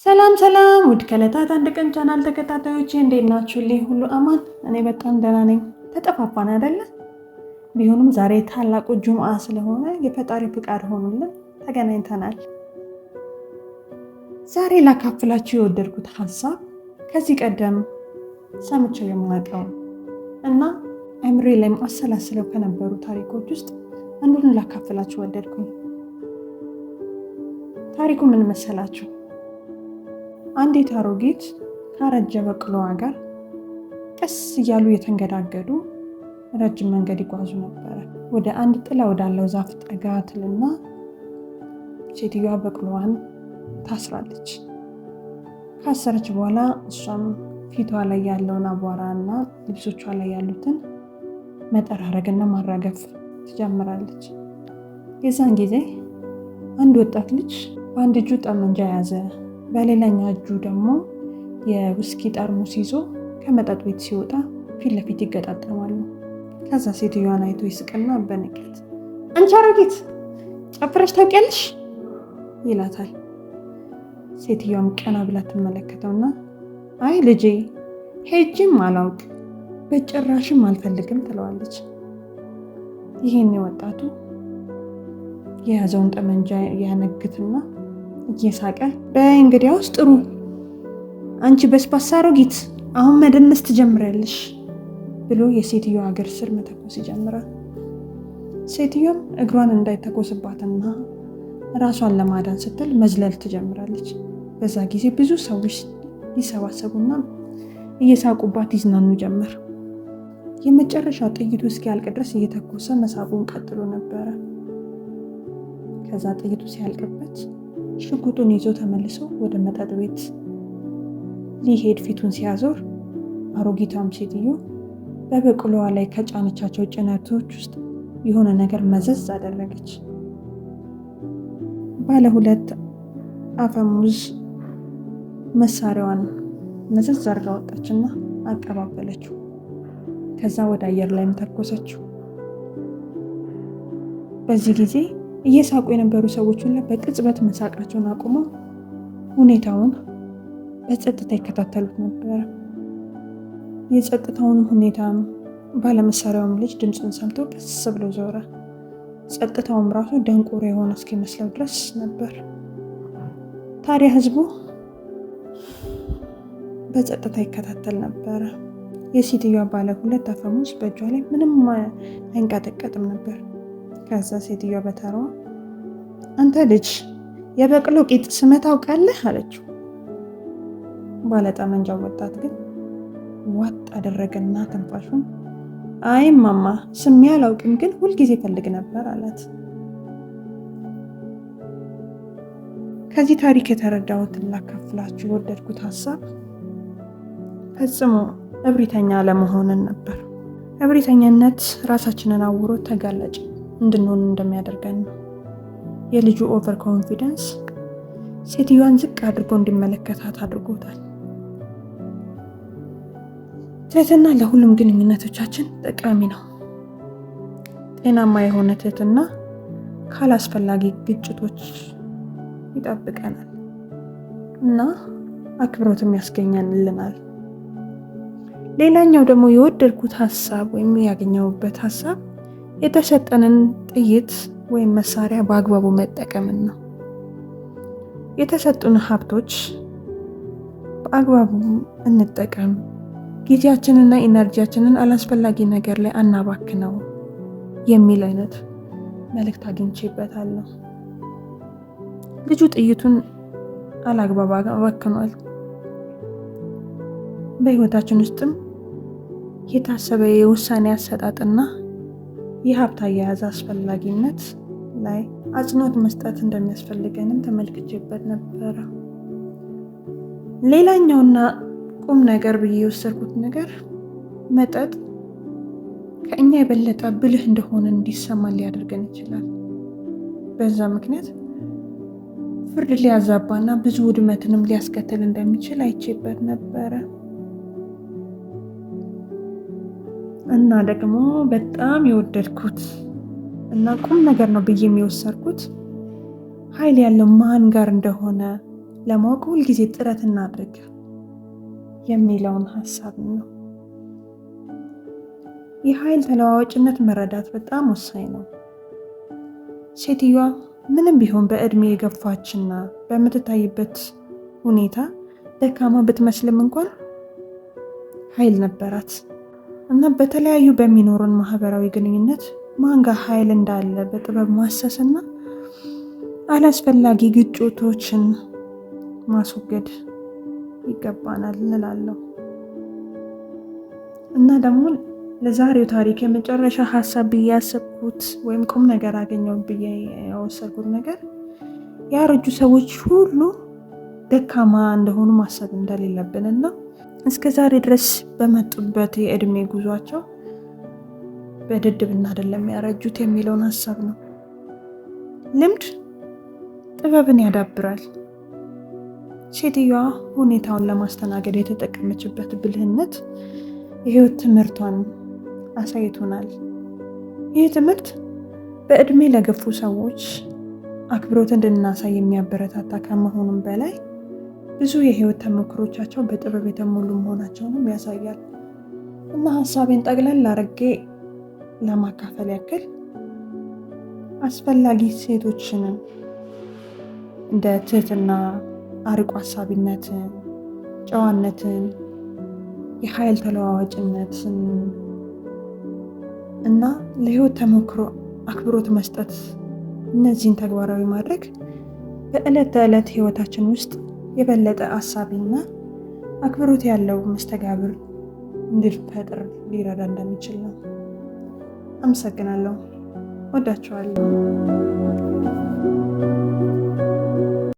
ሰላም ሰላም ውድ ከዕለታት አንድ ቀን ቻናል ተከታታዮቼ እንዴት ናችሁልኝ? ሁሉ አማን? እኔ በጣም ደህና ነኝ። ተጠፋፋን አይደለ? ቢሆንም ዛሬ ታላቁ ጁምዓ ስለሆነ የፈጣሪ ፍቃድ ሆኖልን ተገናኝተናል። ዛሬ ላካፍላችሁ የወደድኩት ሀሳብ ከዚህ ቀደም ሰምቼው የማውቀው እና አእምሮዬ ላይ አሰላስለው ከነበሩ ታሪኮች ውስጥ አንዱን ላካፍላችሁ ወደድኩኝ። ታሪኩ ምን መሰላችሁ? አንዲት አሮጊት ካረጀ በቅሎዋ ጋር ቀስ እያሉ የተንገዳገዱ ረጅም መንገድ ይጓዙ ነበረ። ወደ አንድ ጥላ ወዳለው ዛፍ ጠጋ ትልና ሴትዮዋ በቅሎዋን ታስራለች። ካሰረች በኋላ እሷም ፊቷ ላይ ያለውን አቧራና ልብሶቿ ላይ ያሉትን መጠራረግና ማራገፍ ትጀምራለች። የዛን ጊዜ አንድ ወጣት ልጅ በአንድ እጁ ጠመንጃ ያዘ፣ በሌላኛው እጁ ደግሞ የውስኪ ጠርሙስ ይዞ ከመጠጥ ቤት ሲወጣ ፊት ለፊት ይገጣጠማሉ። ከዛ ሴትዮዋን አይቶ ይስቅና በንቀት አንቺ አሮጊት ጨፍረሽ ታውቂያለሽ? ይላታል። ሴትዮዋም ቀና ብላ ትመለከተውና አይ ልጄ ሄጅም አላውቅ በጭራሽም አልፈልግም ትለዋለች። ይሄን ወጣቱ የያዘውን ጠመንጃ ያነግትና እየሳቀ በእንግዲያውስ ጥሩ፣ አንቺ በስባሳ አሮጊት አሁን መደነስ ትጀምሪያለሽ ብሎ የሴትዮዋ እግር ስር መተኮስ ይጀምራል። ሴትዮዋም እግሯን እንዳይተኮስባትና ራሷን ለማዳን ስትል መዝለል ትጀምራለች። በዛ ጊዜ ብዙ ሰዎች ይሰባሰቡና እየሳቁባት ይዝናኑ ጀመር። የመጨረሻው ጥይቱ እስኪያልቅ ድረስ እየተኮሰ መሳቡን ቀጥሎ ነበረ። ከዛ ጥይቱ ሲያልቅበት ሽጉጡን ይዞ ተመልሶ ወደ መጠጥ ቤት ሊሄድ ፊቱን ሲያዞር አሮጊቷም ሴትዮ በበቅሎዋ ላይ ከጫነቻቸው ጭነቶች ውስጥ የሆነ ነገር መዘዝ አደረገች። ባለ ሁለት አፈሙዝ መሳሪያዋን መዘዝ አድርጋ ወጣችና አቀባበለችው። ከዛ ወደ አየር ላይም ተኮሰችው። በዚህ ጊዜ እየሳቁ የነበሩ ሰዎች ሁሉ በቅጽበት መሳቃቸውን አቁመው ሁኔታውን በጸጥታ ይከታተሉት ነበር። የጸጥታውን ሁኔታም ባለመሳሪያውም ልጅ ድምፁን ሰምቶ ቀስ ብሎ ዞረ። ጸጥታውም ራሱ ደንቆሮ የሆነ እስኪመስለው ድረስ ነበር። ታዲያ ህዝቡ በጸጥታ ይከታተል ነበረ። የሴትዮዋ ባለ ሁለት አፈሙዝ በእጇ ላይ ምንም አይንቀጠቀጥም ነበር። ከዛ ሴትዮዋ በተራዋ አንተ ልጅ የበቅሎ ቂጥ ስመህ ታውቃለህ አለችው። ባለጠመንጃው ወጣት ግን ዋጥ አደረገና ትንፋሹን አይ ማማ ስሜ አላውቅም፣ ግን ሁልጊዜ ፈልግ ነበር አላት። ከዚህ ታሪክ የተረዳሁትን ላካፍላችሁ የወደድኩት ሀሳብ ፈጽሞ እብሪተኛ ለመሆንን ነበር። እብሪተኛነት ራሳችንን አውሮ ተጋላጭ እንድንሆን እንደሚያደርገን ነው። የልጁ ኦቨር ኮንፊደንስ ሴትዮዋን ዝቅ አድርጎ እንዲመለከታት አድርጎታል። ትህትና ለሁሉም ግንኙነቶቻችን ጠቃሚ ነው። ጤናማ የሆነ ትህትና ካላስፈላጊ ግጭቶች ይጠብቀናል እና አክብሮትም ያስገኛልናል። ሌላኛው ደግሞ የወደድኩት ሀሳብ ወይም ያገኘሁበት ሀሳብ የተሰጠንን ጥይት ወይም መሳሪያ በአግባቡ መጠቀምን ነው። የተሰጡን ሀብቶች በአግባቡ እንጠቀም፣ ጊዜያችንና ኢነርጂያችንን አላስፈላጊ ነገር ላይ አናባክነው የሚል አይነት መልእክት አግኝቼበታለሁ። ልጁ ጥይቱን አላግባብ አባክኗል። በህይወታችን ውስጥም የታሰበ የውሳኔ አሰጣጥና የሀብት አያያዝ አስፈላጊነት ላይ አጽንኦት መስጠት እንደሚያስፈልገንም ተመልክቼበት ነበረ። ሌላኛውና ቁም ነገር ብዬ የወሰድኩት ነገር መጠጥ ከእኛ የበለጠ ብልህ እንደሆነ እንዲሰማን ሊያደርገን ይችላል። በዛ ምክንያት ፍርድ ሊያዛባና ብዙ ውድመትንም ሊያስከትል እንደሚችል አይቼበት ነበረ። እና ደግሞ በጣም የወደድኩት እና ቁም ነገር ነው ብዬ የሚወሰድኩት ኃይል ያለው ማን ጋር እንደሆነ ለማወቅ ሁልጊዜ ጥረት እናድርግ የሚለውን ሀሳብ ነው። የኃይል ተለዋዋጭነት መረዳት በጣም ወሳኝ ነው። ሴትዮዋ ምንም ቢሆን በእድሜ የገፋችና በምትታይበት ሁኔታ ደካማ ብትመስልም እንኳን ኃይል ነበራት እና በተለያዩ በሚኖሩን ማህበራዊ ግንኙነት ማንጋ ኃይል እንዳለ በጥበብ ማሰስና አላስፈላጊ ግጭቶችን ማስወገድ ይገባናል እንላለሁ። እና ደግሞ ለዛሬው ታሪክ የመጨረሻ ሀሳብ ብዬ ያሰብኩት ወይም ቁም ነገር አገኘው ብዬ ያወሰድኩት ነገር ያረጁ ሰዎች ሁሉ ደካማ እንደሆኑ ማሰብ እንደሌለብንና እስከ ዛሬ ድረስ በመጡበት የእድሜ ጉዟቸው በድድብና አይደለም ያረጁት የሚለውን ሀሳብ ነው። ልምድ ጥበብን ያዳብራል። ሴትዮዋ ሁኔታውን ለማስተናገድ የተጠቀመችበት ብልህነት የህይወት ትምህርቷን አሳይቶናል። ይህ ትምህርት በእድሜ ለገፉ ሰዎች አክብሮት እንድናሳይ የሚያበረታታ ከመሆኑም በላይ ብዙ የህይወት ተሞክሮቻቸው በጥበብ የተሞሉ መሆናቸውንም ያሳያል እና ሀሳቤን ጠቅለል አድርጌ ለማካፈል ያክል አስፈላጊ ሴቶችን እንደ ትህትና፣ አርቆ ሀሳቢነትን፣ ጨዋነትን፣ የኃይል ተለዋዋጭነትን እና ለህይወት ተሞክሮ አክብሮት መስጠት፣ እነዚህን ተግባራዊ ማድረግ በዕለት ተዕለት ህይወታችን ውስጥ የበለጠ አሳቢና አክብሮት ያለው መስተጋብር እንድንፈጥር ሊረዳ እንደሚችል ነው። አመሰግናለሁ። ወዳችኋለሁ።